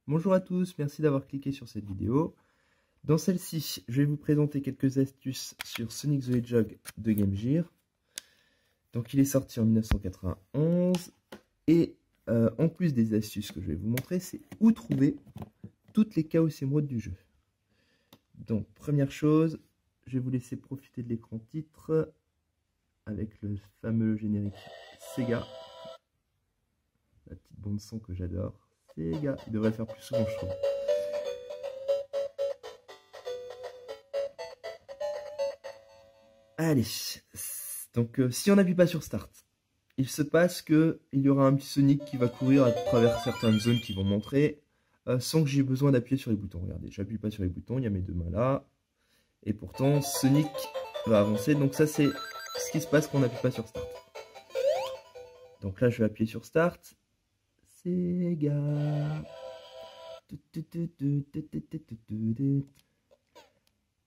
Bonjour à tous, merci d'avoir cliqué sur cette vidéo. Dans celle-ci, je vais vous présenter quelques astuces sur Sonic the Hedgehog de Game Gear. Donc il est sorti en 1991 et en plus des astuces que je vais vous montrer, c'est où trouver toutes les Chaos Emerauds du jeu. Donc première chose, je vais vous laisser profiter de l'écran titre avec le fameux générique Sega. La petite bande son que j'adore. Sega, il devrait le faire plus souvent je trouve. Allez, donc si on n'appuie pas sur Start, il se passe qu'il y aura un petit Sonic qui va courir à travers certaines zones qui vont montrer sans que j'ai besoin d'appuyer sur les boutons. Regardez, j'appuie pas sur les boutons, il y a mes deux mains là. Et pourtant, Sonic va avancer. Donc ça, c'est ce qui se passe quand on n'appuie pas sur Start. Donc là, je vais appuyer sur Start. Sega.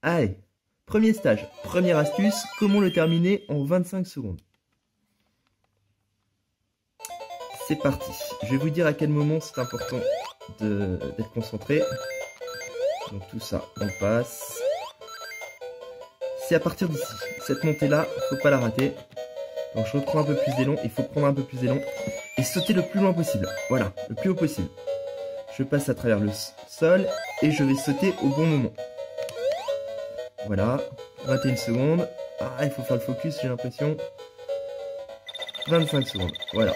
Allez, premier stage, première astuce, comment le terminer en 25 secondes. C'est parti. Je vais vous dire à quel moment c'est important d'être concentré. Donc tout ça, on passe. C'est à partir d'ici. Cette montée-là, il ne faut pas la rater. Donc je reprends un peu plus d'élan. Il faut prendre un peu plus d'élan. Et sauter le plus loin possible. Voilà, le plus haut possible. Je passe à travers le sol. Et je vais sauter au bon moment. Voilà, 21 secondes. Ah, il faut faire le focus, j'ai l'impression. 25 secondes, voilà.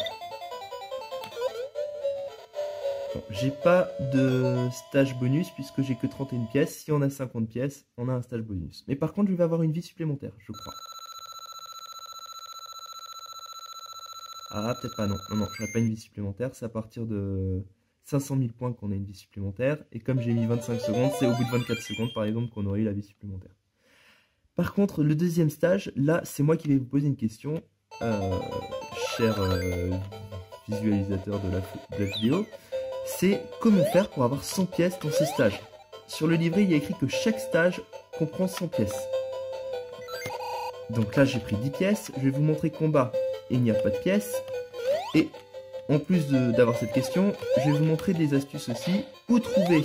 Bon, j'ai pas de stage bonus puisque j'ai que 31 pièces. Si on a 50 pièces, on a un stage bonus. Mais par contre, je vais avoir une vie supplémentaire, je crois. Ah, peut-être pas, non. Non, j'aurai pas une vie supplémentaire. C'est à partir de 500 000 points qu'on a une vie supplémentaire. Et comme j'ai mis 25 secondes, c'est au bout de 24 secondes, par exemple, qu'on aurait eu la vie supplémentaire. Par contre, le deuxième stage, là, c'est moi qui vais vous poser une question, cher visualisateur de la vidéo. C'est comment faire pour avoir 100 pièces dans ce stage. Sur le livret, il y a écrit que chaque stage comprend 100 pièces. Donc là, j'ai pris 10 pièces. Je vais vous montrer combat et il n'y a pas de pièces. Et en plus d'avoir cette question, je vais vous montrer des astuces aussi. Où trouver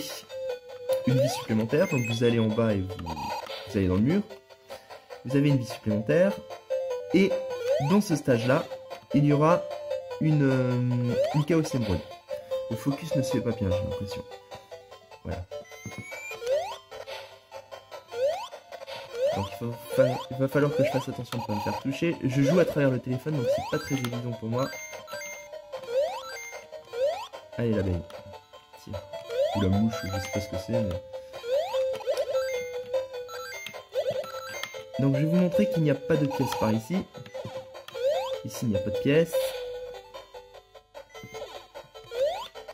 une vie supplémentaire. Donc vous allez en bas et vous allez dans le mur. Vous avez une vie supplémentaire. Et dans ce stage-là, il y aura une Chaos Emerald. Le focus ne se fait pas bien, j'ai l'impression. Voilà. Donc il va falloir que je fasse attention de ne pas me faire toucher. Je joue à travers le téléphone, donc c'est pas très évident pour moi. Allez, l'abeille. Tiens. Ou la mouche, je sais pas ce que c'est, mais... Donc je vais vous montrer qu'il n'y a pas de pièces par ici. Ici, il n'y a pas de pièces.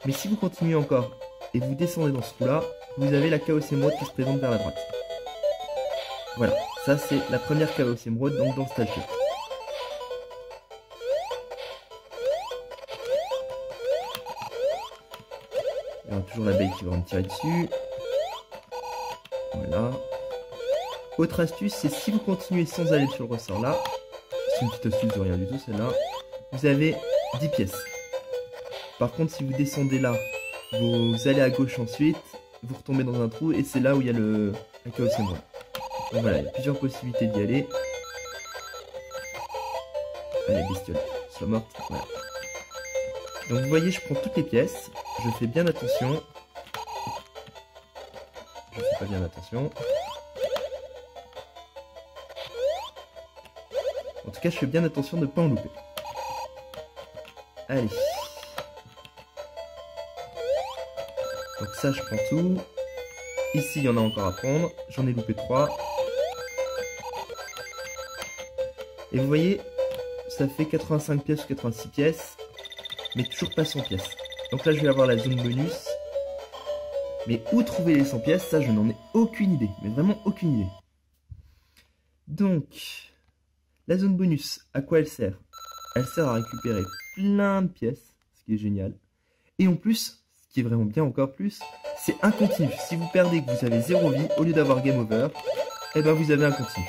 Mais si vous continuez encore et vous descendez dans ce trou-là, vous avez la Chaos Emerald qui se présente vers la droite. Voilà, ça c'est la première Chaos Emerald, donc dans le stage 2. Il y aura toujours l'abeille qui va me tirer dessus. Voilà. Autre astuce, c'est si vous continuez sans aller sur le ressort là, c'est une petite astuce de rien du tout celle-là, vous avez 10 pièces. Par contre, si vous descendez là, vous allez à gauche ensuite, vous retombez dans un trou et c'est là où il y a la Chaos Emerald. Donc voilà, il y a plusieurs possibilités d'y aller. Allez, bestiole, sois morte. Voilà. Donc vous voyez, je prends toutes les pièces, je fais bien attention. Je fais pas bien attention. En tout cas, je fais bien attention de ne pas en louper. Allez. Donc ça, je prends tout. Ici, il y en a encore à prendre. J'en ai loupé 3. Et vous voyez, ça fait 85 pièces ou 86 pièces. Mais toujours pas 100 pièces. Donc là, je vais avoir la zone bonus. Mais où trouver les 100 pièces, ça, je n'en ai aucune idée. Mais vraiment aucune idée. Donc, la zone bonus, à quoi elle sert? Elle sert à récupérer plein de pièces, ce qui est génial. Et en plus, ce qui est vraiment bien encore plus, c'est un continu. Si vous perdez que vous avez 0 vie, au lieu d'avoir game over, eh ben vous avez un continu.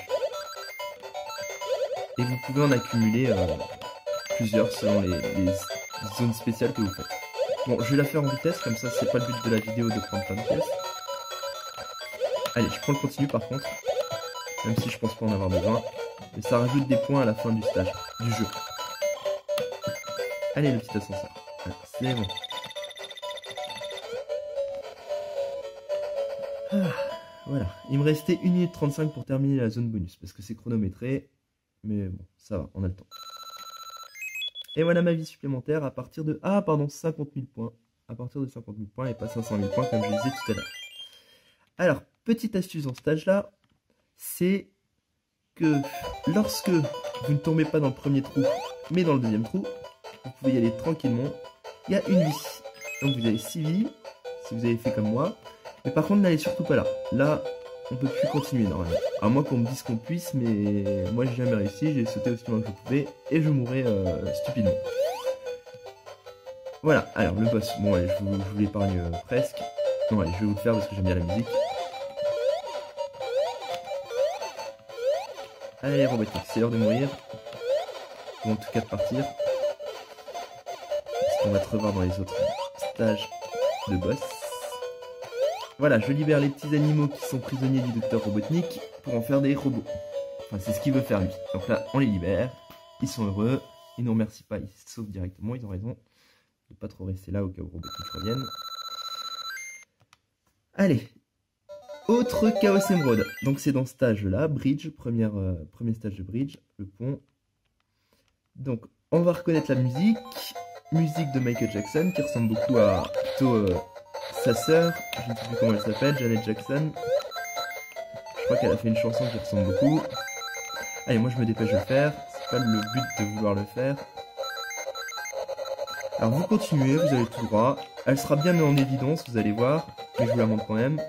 Et vous pouvez en accumuler plusieurs selon les zones spéciales que vous faites. Bon, je vais la faire en vitesse, comme ça c'est pas le but de la vidéo de prendre plein de pièces. Allez, je prends le continu par contre, même si je pense pas en avoir besoin. Et ça rajoute des points à la fin du stage, du jeu. Allez, le petit ascenseur. C'est bon. Voilà, il me restait 1 minute 35 pour terminer la zone bonus, parce que c'est chronométré. Mais bon, ça va, on a le temps. Et voilà ma vie supplémentaire à partir de... Ah, pardon, 50 000 points. À partir de 50 000 points et pas 500 000 points comme je disais tout à l'heure. Alors, petite astuce dans ce stage-là, c'est que lorsque vous ne tombez pas dans le premier trou, mais dans le deuxième trou, vous pouvez y aller tranquillement. Il y a une vie. Donc vous avez 6 vies, si vous avez fait comme moi. Mais par contre, n'allez surtout pas là. Là, on peut plus continuer normalement. À moins qu'on me dise qu'on puisse, mais moi j'ai jamais réussi. J'ai sauté aussi loin que je pouvais et je mourrais stupidement. Voilà, alors le boss, bon allez, je vous l'épargne presque. Non allez, je vais vous le faire parce que j'aime bien la musique. Allez Robotnik, c'est l'heure de mourir. Ou en tout cas de partir. Parce qu'on va te revoir dans les autres stages de boss. Voilà, je libère les petits animaux qui sont prisonniers du docteur Robotnik pour en faire des robots. Enfin, c'est ce qu'il veut faire lui. Donc là, on les libère. Ils sont heureux. Ils nous remercient pas. Ils se sauvent directement. Ils ont raison. Ne pas trop rester là au cas où Robotnik revienne. Allez. Autre Chaos Emerald. Donc c'est dans ce stage-là. Bridge. Premier stage de Bridge. Le pont. Donc, on va reconnaître la musique. Musique de Michael Jackson qui ressemble beaucoup à plutôt sa sœur. Je ne sais plus comment elle s'appelle. Janet Jackson. Je crois qu'elle a fait une chanson qui ressemble beaucoup. Allez, moi je me dépêche de le faire. C'est pas le but de vouloir le faire. Alors vous continuez, vous allez tout droit. Elle sera bien en évidence, vous allez voir. Mais je vous la montre quand même.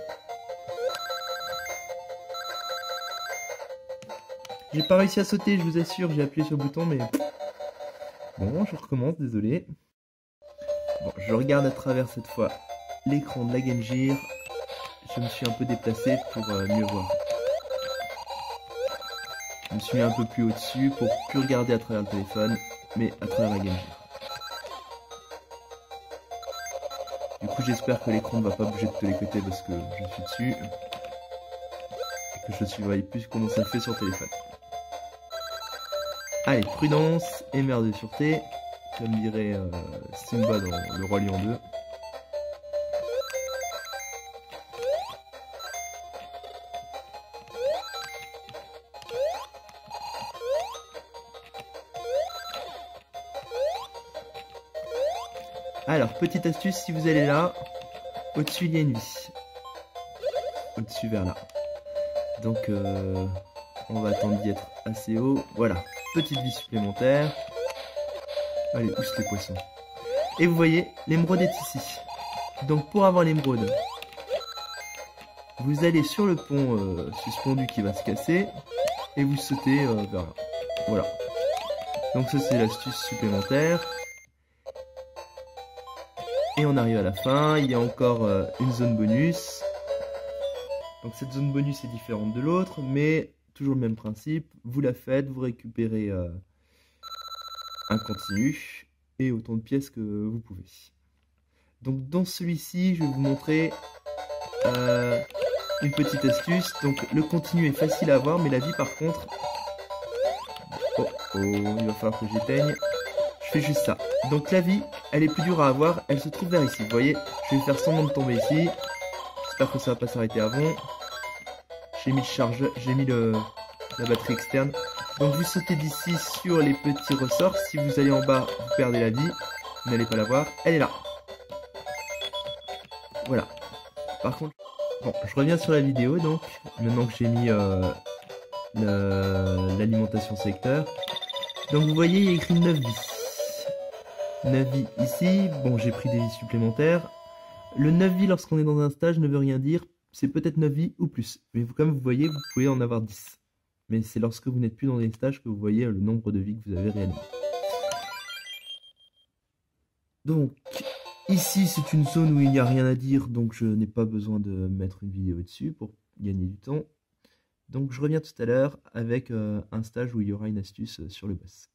J'ai pas réussi à sauter, je vous assure. J'ai appuyé sur le bouton, mais... Bon, je recommence, désolé. Bon, je regarde à travers cette fois l'écran de la Game Gear. Je me suis un peu déplacé pour mieux voir. Je me suis mis un peu plus au-dessus pour plus regarder à travers le téléphone, mais à travers la Game Gear. Du coup, j'espère que l'écran ne va pas bouger de tous les côtés parce que je suis dessus. Et que je surveille plus comment ça fait sur téléphone. Allez, prudence et mère de sûreté, comme dirait Simba dans Le Roi Lion 2. Alors, petite astuce, si vous allez là, au-dessus il y a une vie. Au-dessus vers là. Donc, on va attendre d'y être assez haut. Voilà, petite vie supplémentaire. Allez, où sont les poissons? Et vous voyez, l'émeraude est ici. Donc, pour avoir l'émeraude, vous allez sur le pont suspendu qui va se casser. Et vous sautez vers là. Voilà. Donc ça, c'est l'astuce supplémentaire. Et on arrive à la fin, il y a encore une zone bonus. Donc cette zone bonus est différente de l'autre, mais toujours le même principe. Vous la faites, vous récupérez un continu et autant de pièces que vous pouvez. Donc dans celui-ci, je vais vous montrer une petite astuce. Donc le continu est facile à avoir, mais la vie par contre... Oh, il va falloir que j'éteigne. Je fais juste ça. Donc la vie, elle est plus dure à avoir, elle se trouve vers ici. Vous voyez, je vais faire semblant de tomber ici. J'espère que ça va pas s'arrêter avant. J'ai mis le chargeur, j'ai mis la batterie externe. Donc vous sautez d'ici sur les petits ressorts. Si vous allez en bas, vous perdez la vie. Vous n'allez pas la voir. Elle est là. Voilà. Par contre, bon, je reviens sur la vidéo donc. Maintenant que j'ai mis l'alimentation secteur. Donc vous voyez, il y a écrit 9 vies. 9 vies ici. Bon, j'ai pris des vies supplémentaires. Le 9 vies lorsqu'on est dans un stage ne veut rien dire. C'est peut-être 9 vies ou plus. Mais vous, comme vous voyez, vous pouvez en avoir 10. Mais c'est lorsque vous n'êtes plus dans des stages que vous voyez le nombre de vies que vous avez réellement. Donc, ici c'est une zone où il n'y a rien à dire. Donc je n'ai pas besoin de mettre une vidéo dessus pour gagner du temps. Donc je reviens tout à l'heure avec un stage où il y aura une astuce sur le boss.